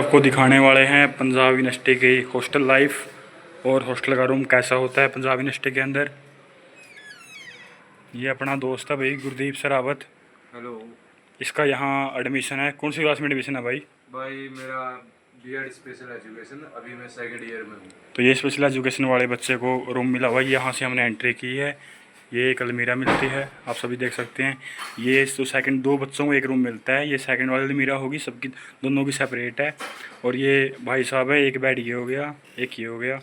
आपको दिखाने वाले हैं पंजाब यूनिवर्सिटी की हॉस्टल लाइफ और हॉस्टल का रूम कैसा होता है पंजाब यूनिवर्सिटी के अंदर। ये अपना दोस्त है भाई गुरदीप सरावत। हेलो। इसका यहाँ एडमिशन है। कौन सी क्लास में एडमिशन है भाई? भाई मेरा बीएड स्पेशल एजुकेशन, अभी मैं सेकंड ईयर में हूँ। तो ये स्पेशल एजुकेशन वाले बच्चे को रूम मिला हुआ है। यहाँ से हमने एंट्री की है। ये एक अलमीरा मिलती है, आप सभी देख सकते हैं। ये तो सेकंड, दो बच्चों को एक रूम मिलता है। ये सेकंड वाली अलमीरा होगी, सबकी दोनों की सेपरेट है। और ये भाई साहब है, एक बेड ये हो गया, एक ये हो गया।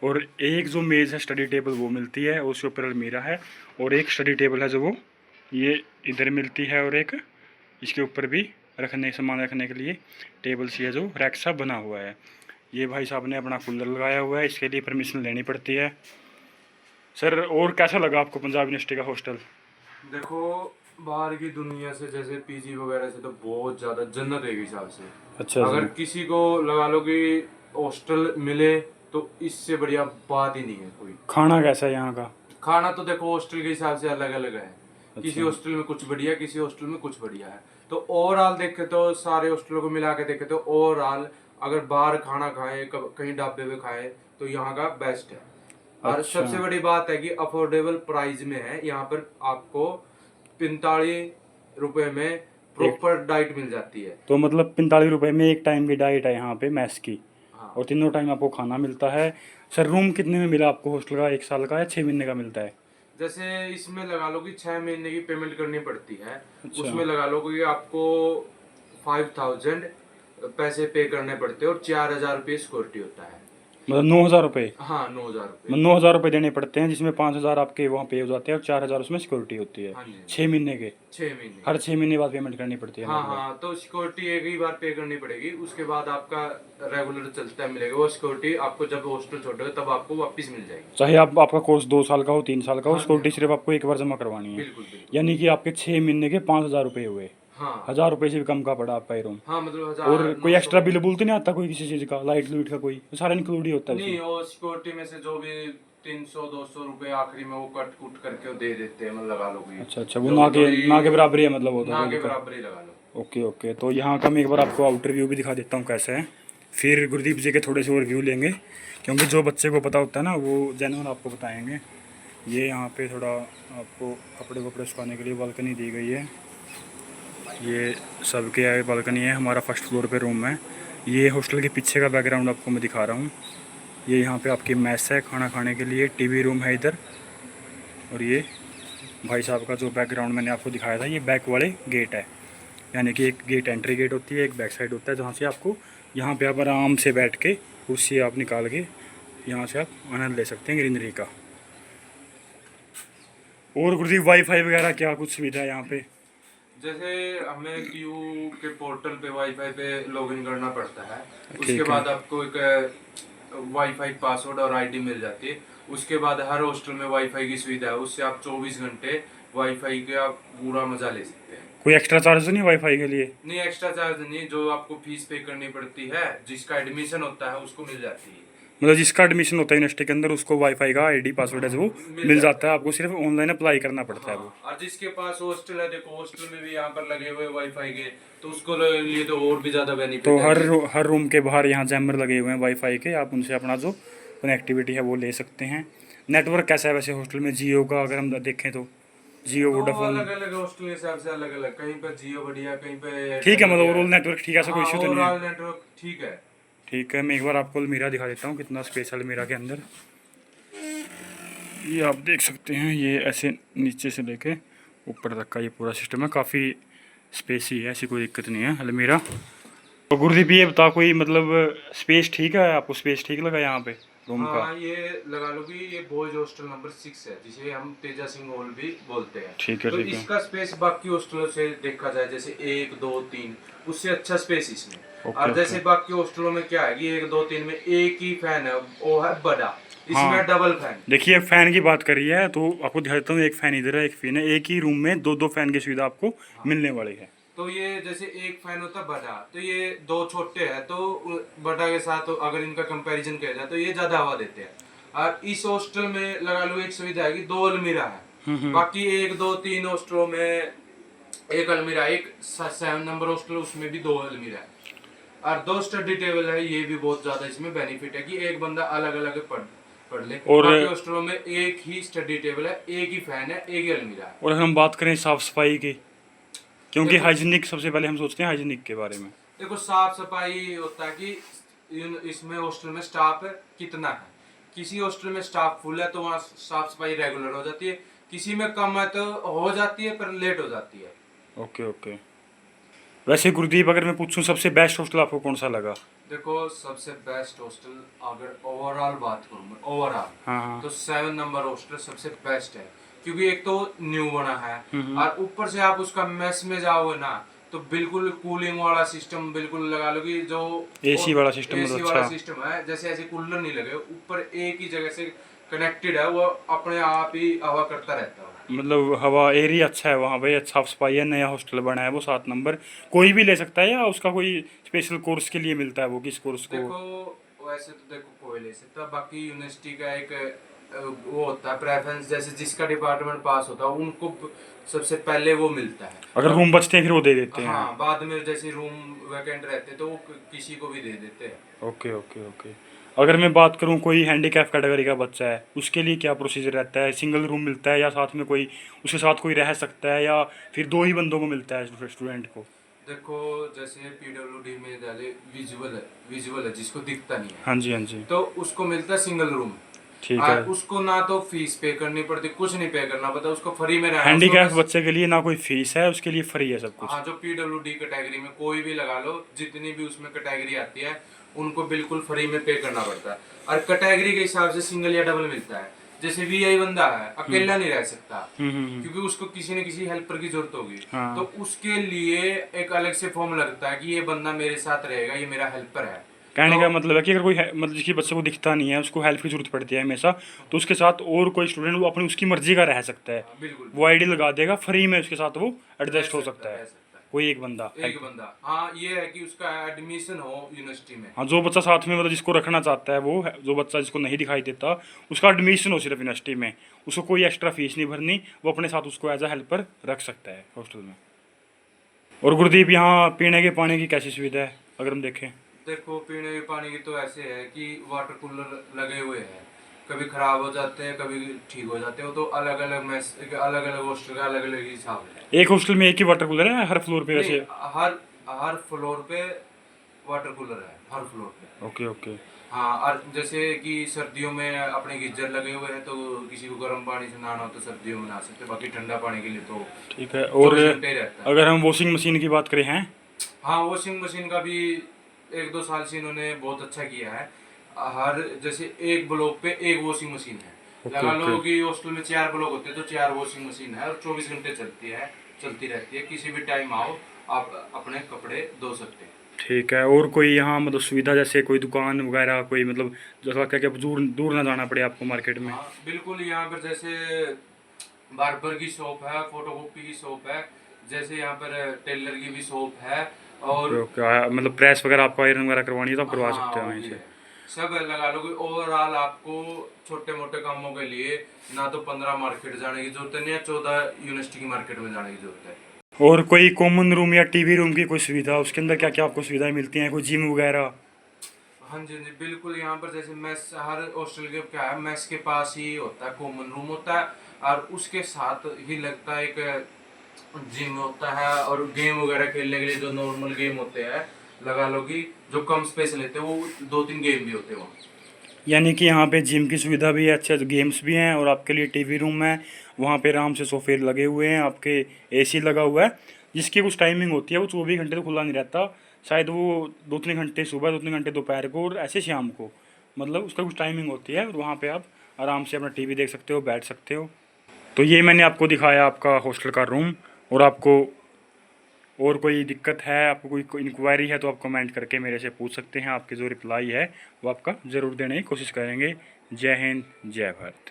और एक जो मेज़ है स्टडी टेबल वो मिलती है, उसके ऊपर अलमीरा है। और एक स्टडी टेबल है जो वो ये इधर मिलती है। और एक इसके ऊपर भी रखने सामान रखने के लिए टेबल सी है जो रैक सा बना हुआ है। ये भाई साहब ने अपना कूलर लगाया हुआ है, इसके लिए परमिशन लेनी पड़ती है। सर और कैसा लगा आपको पंजाब यूनिवर्सिटी का हॉस्टल? देखो, बाहर की दुनिया से जैसे पीजी वगैरह से तो बहुत ज़्यादा जन्नत है एक हिसाब से। अच्छा अगर जी। किसी को लगा लो कि हॉस्टल मिले तो इससे बढ़िया बात ही नहीं है कोई। खाना कैसा है यहाँ का? खाना तो देखो हॉस्टल के हिसाब से अलग अलग है। किसी अच्छा। हॉस्टल में कुछ बढ़िया, किसी हॉस्टल में कुछ बढ़िया है। तो ओवरऑल देखे तो सारे हॉस्टलों को मिला के देखे तो ओवरऑल अगर बाहर खाना खाए, कहीं ढाबे पे खाए तो यहाँ का बेस्ट है। और अच्छा। सबसे बड़ी बात है कि अफोर्डेबल प्राइस में है। यहाँ पर आपको 45 रुपए में प्रॉपर डाइट मिल जाती है। तो मतलब 45 रुपये में एक टाइम की डाइट है यहाँ पे मैस की। हाँ। और तीनों टाइम आपको खाना मिलता है। सर रूम कितने में मिला आपको हॉस्टल का? 1 साल का या 6 महीने का मिलता है? जैसे इसमें लगा लो कि 6 महीने की पेमेंट करनी पड़ती है। अच्छा। उसमें लगा लो कि आपको 5000 पैसे पे करने पड़ते हैं और 4000 रुपये सिक्योरिटी होता है। मतलब 9,000 रुपये? हाँ, 9000 रुपये। मतलब 9,000 रुपये देने पड़ते हैं, जिसमें 5,000 आपके वहाँ पे हो जाते हैं और 4,000 उसमें सिक्योरिटी होती है। हाँ जी। 6 महीने के? 6 महीने। हर 6 महीने बाद पेमेंट करनी पड़ती है हाँ मतलब? हाँ, तो सिक्योरिटी एक ही बार पे करनी पड़ेगी, उसके बाद आपका रेगुलर चलता मिलेगा। वो सिक्योरिटी आपको जब हॉस्टल छोड़ोगे तब आपको वापस मिल जाएगी। चाहे आपका कोर्स 2 साल का हो, 3 साल का हो, हाँ जी, सिक्योरिटी हाँ। सिर्फ आपको एक बार जमा करवानी है। बिल्कुल बिल्कुल। यानी कि आपके 6 महीने के 5,000 रुपये हुए। हाँ 1,000 रुपये से भी कम का पड़ा आपका ये रूम। हाँ, मतलब और 1000 कोई 900। एक्स्ट्रा बिल बुल तो नहीं आता कोई किसी चीज़ का, लाइट लूट का कोई? सारा इंक्लूड ही होता है नहीं, इसमें? वो सिक्योरिटी में से जो भी 300-200 रुपए आखिरी में वो कट कुट करके वो दे देते हैं, मतलब लगा लो कि अच्छा अच्छा, वो जो ना के बराबर ही है मतलब वो तो? ना कोई के दिक्कत? बराबर ही लगा लो। Okay okay. तो यहाँ का मैं एक बार आपको आउटर व्यू भी दिखा देता हूँ कैसे है। फिर गुरदीप जी के थोड़े से और व्यू लेंगे, क्योंकि जो बच्चे को पता होता है ना वो जेन्युइन आपको बताएंगे। ये यहाँ पे थोड़ा आपको कपड़े वपड़े सुखाने के लिए बालकनी दी गई है। ये सबके आगे बालकनी है। हमारा फर्स्ट फ्लोर पे रूम है। ये हॉस्टल के पीछे का बैकग्राउंड आपको मैं दिखा रहा हूँ। ये यहाँ पे आपकी मेस है खाना खाने के लिए, टीवी रूम है इधर। और ये भाई साहब का जो बैकग्राउंड मैंने आपको दिखाया था, ये बैक वाले गेट है। यानी कि एक गेट एंट्री गेट होती है, एक बैक साइड होता है, जहाँ से आपको यहाँ पे आप आराम से बैठ के कुर्सी आप निकाल के यहाँ से आप आनंद ले सकते हैं ग्रीनरी का। और गुरदीप वाईफाई वगैरह क्या कुछ सुविधा है यहाँ पे? जैसे हमें क्यू के पोर्टल पे वाईफाई पे लॉगिन करना पड़ता है। उसके ठीक है। बाद आपको एक वाईफाई पासवर्ड और आईडी मिल जाती है। उसके बाद हर हॉस्टल में वाईफाई की सुविधा है, उससे आप 24 घंटे वाईफाई के आप पूरा मजा ले सकते हैं। कोई एक्स्ट्रा चार्ज तो नहीं वाईफाई के लिए? नहीं, एक्स्ट्रा चार्ज नहीं। जो आपको फीस पे करनी पड़ती है, जिसका एडमिशन होता है उसको मिल जाती है। मतलब जिसका एडमिशन होता है यूनिवर्सिटी के अंदर उसको वाईफाई का आईडी पासवर्ड है जो मिल जाता है, आपको सिर्फ ऑनलाइन अप्लाई करना पड़ता है वो। हाँ, और जिसके पास हॉस्टल है, देखो हॉस्टल में भी यहाँ पर लगे हुए वाईफाई के, तो उसको लिए तो और भी ज्यादा बेनिफिट तो है। हर रूम के बाहर यहाँ जैमर लगे हुए हैं वाईफाई के, आप उनसे अपना जो कनेक्टिविटी है वो ले सकते हैं। नेटवर्क कैसा है वैसे हॉस्टल में जियो का अगर हम देखें तो? जियो, तो वोडाफोन? अलग अलग हॉस्टल के हिसाब से अलग अलग, कहीं पर जियो बढ़िया, कहीं पे ठीक है, मतलब बढ़िया ओवरऑल नेटवर्क ठीक है, ऐसा कोई इशू तो नहीं ओवरऑल है? नेटवर्क ठीक है। ठीक है, मैं एक बार आपको अलमीरा दिखा देता हूँ कितना स्पेस है अलमीरा के अंदर। ये आप देख सकते हैं, ये ऐसे नीचे से लेके ऊपर तक का ये पूरा सिस्टम है। काफ़ी स्पेस ही है, ऐसी कोई दिक्कत नहीं है अलमीरा। तो गुरदीप ये बता, कोई मतलब स्पेस ठीक है आपको? स्पेस ठीक लगा यहाँ पे रूम का? हाँ, ये लगा लो कि ये बॉयज हॉस्टल नंबर 6 है, जिसे हम तेजा सिंह हॉल भी बोलते हैं। ठीक है तो ठीक है। इसका स्पेस बाकी हॉस्टलों से देखा जाए, जैसे 1 2 3, उससे अच्छा स्पेस इसमें। ओके और जैसे ओके। बाकी हॉस्टलों में क्या है कि 1 2 3 में एक ही फैन है, वो है बड़ा। इसमें हाँ डबल फैन। देखिए, फैन की बात करी है तो आपको दिखा देता हूँ। एक फ़ैन इधर है, एक फैन है। एक ही रूम में दो दो फैन की सुविधा आपको मिलने वाली है। तो ये जैसे एक फैन होता बड़ा, तो ये 2 छोटे हैं, तो बड़ा के साथ अगर इनका कंपैरिजन किया जाए तो ये ज्यादा हवा देते हैं। और इस हॉस्टल में लगा लो एक सुविधा है कि 2 अलमीरा है। बाकी 1 2 3 हॉस्टलों में एक अलमीरा, एक 7 नंबर हॉस्टल उसमें भी 2 अलमीरा है। और 2 स्टडी टेबल है, ये भी बहुत ज्यादा इसमें बेनिफिट है कि एक बंदा अलग अलग पढ़ ले। और बाकी हॉस्टलों में एक ही स्टडी टेबल है, एक ही फैन है, एक ही अलमीरा है। और अगर हम बात करें साफ सफाई की, क्योंकि देखो हाइजीनिक सबसे पहले हम सोचते हैं हाइजीनिक के बारे में। देखो साफ सफाई होता है कि इसमें हॉस्टल में स्टाफ कितना है। किसी हॉस्टल में स्टाफ फुल है तो वहाँ साफ सफाई रेगुलर हो जाती है, किसी में कम है तो हो जाती है पर लेट हो जाती है। Okay okay. वैसे गुरदीप, अगर मैं पूछूं सबसे बेस्ट हॉस्टल आपको कौन सा लगा? देखो सबसे बेस्ट हॉस्टल अगर ओवरऑल बात करूँ मैं ओवरऑल, हाँ हाँ। तो 7 नंबर हॉस्टल सबसे बेस्ट है, क्योंकि एक तो न्यू बना है और ऊपर से आप उसका मेस में जाओगे ना तो बिल्कुल कूलिंग वाला सिस्टम, बिल्कुल लगा लो कि जो एसी वाला सिस्टम एसी मतलब वाला अच्छा। सिस्टम है, जैसे ऐसे कूलर नहीं लगे ऊपर, एक ही जगह से कनेक्टेड है, वो अपने आप ही हवा करता रहता है। मतलब हवा एरिया अच्छा है वहाँ पे, अच्छा साफ सफाई है, नया हॉस्टल बना है वो 7 नंबर। कोई भी ले सकता है या उसका कोई स्पेशल कोर्स के लिए मिलता है, वो किस कोर्स को? देखो वैसे तो देखो कोई ले सकता, बाकी यूनिवर्सिटी का एक वो होता है प्रेफरेंस, जैसे जिसका डिपार्टमेंट पास होता है उनको सबसे पहले वो मिलता है। अगर रूम बचते हैं फिर वो दे देते हैं? हाँ बाद में जैसे रूम वैकेंट रहते तो वो किसी को भी दे देते हैं। Okay okay okay. अगर मैं बात करूँ कोई हैंडीकैप कैटेगरी का बच्चा है, उसके लिए क्या प्रोसीजर रहता है? सिंगल रूम मिलता है या साथ में कोई उसके साथ कोई रह सकता है, या फिर 2 ही बंदों को मिलता है स्टूडेंट को? देखो जैसे पीडब्ल्यूडी में डाले विजुअल है जिसको दिखता नहीं है, हाँ जी हाँ जी। तो उसको मिलता है सिंगल रूम। ठीक और है। उसको ना तो फीस पे करनी पड़ती, कुछ नहीं पे करना पड़ता, उसको फ्री में रहना उसको हैंडीकैप बस। बच्चे के लिए ना कोई फीस है, उसके लिए फ्री है सब कुछ? हाँ जो पीडब्ल्यूडी कैटेगरी में कोई भी लगा लो, जितनी भी उसमें कैटेगरी आती है उनको बिल्कुल फ्री में पे करना पड़ता है। और कैटेगरी के हिसाब से सिंगल या डबल मिलता है। जैसे वीआई बंदा है अकेला नहीं रह सकता, क्योंकि उसको किसी न किसी हेल्पर की जरूरत होगी, हाँ। तो उसके लिए एक अलग से फॉर्म लगता है कि ये बंदा मेरे साथ रहेगा, ये मेरा हेल्पर है। कहने तो का मतलब है कि अगर कोई मतलब किसी बच्चे को दिखता नहीं है, उसको हेल्प की जरूरत पड़ती है हमेशा, तो उसके साथ और कोई स्टूडेंट वो अपनी उसकी मर्जी का रह सकता है, बिल्कुल वो आईडी लगा देगा फ्री में, उसके साथ वो एडजस्ट हो सकता रह है। सकता है कोई एक बंदा एक बंदा। हाँ ये है कि उसका एडमिशन हो यूनिवर्सिटी में। हाँ, जो बच्चा साथ में मतलब जिसको रखना चाहता है, वो जो बच्चा जिसको नहीं दिखाई देता, उसका एडमिशन हो सिर्फ यूनिवर्सिटी में, उसको कोई एक्स्ट्रा फीस नहीं भरनी, वो अपने साथ उसको एज अ हेल्पर रख सकता है हॉस्टल में। और गुरदीप, यहाँ पीने के पानी की कैसी सुविधा है अगर हम देखें? देखो पीने के पानी की तो ऐसे है कि वाटर कूलर लगे हुए हैं, कभी खराब हो जाते हैं कभी ठीक हो जाते हैं, वो तो अलग अलग मैस अलग अलग हॉस्टल का अलग अलग हिसाब है। एक हॉस्टल में एक ही वाटर कूलर है हर फ्लोर पे नहीं वैसे? हर हर फ्लोर पे वाटर कूलर है, हर फ्लोर पे। Okay okay. हाँ और जैसे कि सर्दियों में अपने गीजर लगे हुए हैं, तो किसी को गर्म पानी से नहाना हो तो सर्दियों में नहा सकते हैं, बाकी ठंडा पानी के लिए तो ठीक है। और 24 घंटे ही रहता है। अगर हम वॉशिंग मशीन की बात करें हैं? हाँ वॉशिंग मशीन का भी 1-2 साल से इन्होंने बहुत अच्छा किया है। हर जैसे एक ब्लॉक पे एक वॉशिंग मशीन है, ओके लगा लो ओके। कि हॉस्टल में 4 ब्लॉक होते हैं तो 4 वॉशिंग मशीन है और 24 घंटे चलती रहती है, किसी भी टाइम आओ आप अपने कपड़े धो सकते हैं। ठीक है। और कोई यहाँ मतलब सुविधा, जैसे कोई दुकान वगैरह, कोई मतलब जैसा क्या क्या दूर दूर ना जाना पड़े आपको मार्केट में? हाँ बिल्कुल, यहाँ पर जैसे बार्बर की शॉप है, फोटोकॉपी की शॉप है, जैसे यहाँ पर टेलर की भी शॉप है। और ओके ओके। मतलब प्रेस वगैरह आपको आयरन वगैरह करवानी है तो आप करवा हाँ सकते हो वो वहीं भी से? है, सब लगा लो कि ओवरऑल आपको छोटे मोटे कामों के लिए ना तो 15 मार्केट जाने की जरूरत है, या 14 यूनिवर्सिटी की मार्केट में जाने की जरूरत है। और कोई कॉमन रूम या टीवी रूम की कोई सुविधा, उसके अंदर क्या क्या आपको सुविधाएं मिलती हैं? कोई जिम वगैरह? हाँ जी हाँ जी बिल्कुल, यहाँ पर जैसे मेस हर हॉस्टल के क्या है, मेस के पास ही होता है कॉमन रूम होता है, और उसके साथ ही लगता है एक जिम होता है, और गेम वगैरह खेलने के लिए जो नॉर्मल गेम होते हैं, लगा लो कि जो कम स्पेस लेते हैं वो 2-3 गेम भी होते हैं वहाँ। यानी कि यहाँ पे जिम की सुविधा भी है, अच्छे गेम्स भी हैं, और आपके लिए टीवी रूम है, वहाँ पे आराम से सोफे लगे हुए हैं, आपके एसी लगा हुआ है, जिसकी कुछ टाइमिंग होती है, वो 24 घंटे तो खुला नहीं रहता, शायद वो 2-3 घंटे सुबह, 2-3 घंटे दोपहर को, और ऐसे शाम को, मतलब उसका कुछ टाइमिंग होती है, और वहाँ पे आप आराम से अपना टीवी देख सकते हो, बैठ सकते हो। तो ये मैंने आपको दिखाया आपका हॉस्टल का रूम। और आपको और कोई दिक्कत है, आपको कोई इंक्वायरी है, तो आप कमेंट करके मेरे से पूछ सकते हैं। आपकी जो रिप्लाई है वो आपका ज़रूर देने की कोशिश करेंगे। जय हिंद, जय भारत।